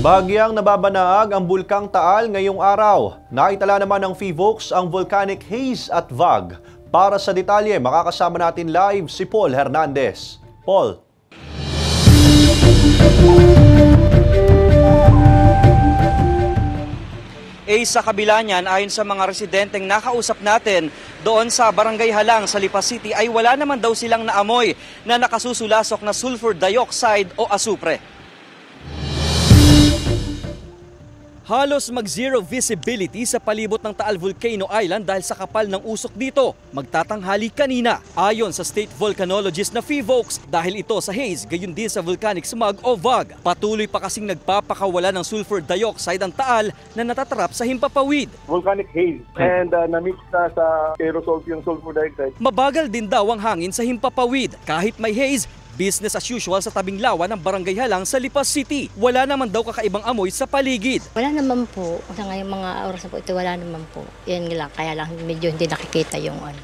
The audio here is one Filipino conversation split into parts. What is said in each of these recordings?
Bahagyang nababanaag ang Bulkang Taal ngayong araw. Naitala naman ng PHIVOLCS ang volcanic haze at VAG. Para sa detalye, makakasama natin live si Paul Hernandez. Paul. Sa kabila niyan, ayon sa mga residenteng nakausap natin doon sa Barangay Halang sa Lipa City ay wala naman daw silang naamoy na nakasusulasok na sulfur dioxide o asupre. Halos mag-zero visibility sa palibot ng Taal Volcano Island dahil sa kapal ng usok dito. Magtatanghali kanina. Ayon sa state volcanologist na PHIVOLCS, dahil ito sa haze, gayon din sa volcanic smog o VAG. Patuloy pa kasing nagpapakawala ng sulfur dioxide ang Taal na natatrap sa himpapawid. Volcanic haze and na-mix na sa aerosol yung sulfur dioxide. Mabagal din daw ang hangin sa himpapawid. Kahit may haze, business as usual sa tabing lawa ng Barangay Halang sa Lipa City. Wala naman daw kakaibang amoy sa paligid. Wala naman po. Sa ngayong mga oras po ito, wala naman po. Yan lang, kaya lang medyo hindi nakikita yung ano.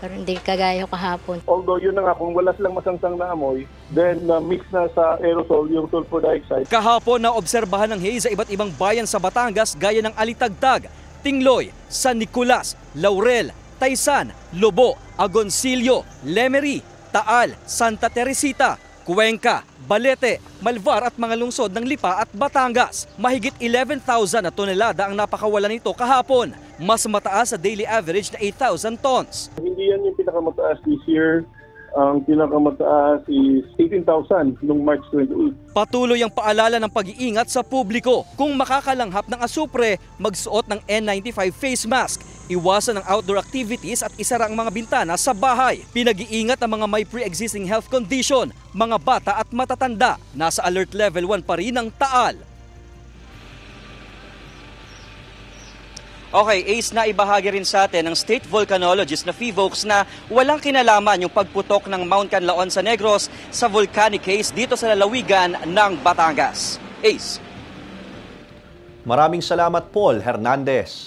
Pero hindi kagaya kahapon. Although yun na nga, kung wala silang masangsang na amoy, then na-mix na sa aerosol yung sulfur dioxide. Kahapon na obserbahan ng haze sa iba't ibang bayan sa Batangas gaya ng Alitagtag, Tingloy, San Nicolas, Laurel, Taysan, Lobo, Agoncillo, Lemery, Taal, Santa Teresita, Cuenca, Balete, Malvar at mga lungsod ng Lipa at Batangas. Mahigit 11,000 na tonelada ang napakawalan nito kahapon. Mas mataas sa daily average na 8,000 tons. Hindi yan yung pinakamataas this year. Ang pinakamataas is 18,000 noong March 28. Patuloy ang paalala ng pag-iingat sa publiko. Kung makakalanghap ng asupre, magsuot ng N95 face mask. Iwasan ang outdoor activities at isara ang mga bintana sa bahay. Pinag-iingat ang mga may pre-existing health condition, mga bata at matatanda. Nasa alert level 1 pa rin ang Taal. Okay, Ace, na ibahagi rin sa atin ng state volcanologist na PHIVOLCS na walang kinalaman yung pagputok ng Mount Canlaon sa Negros sa volcanic haze dito sa lalawigan ng Batangas. Ace. Maraming salamat, Paul Hernandez.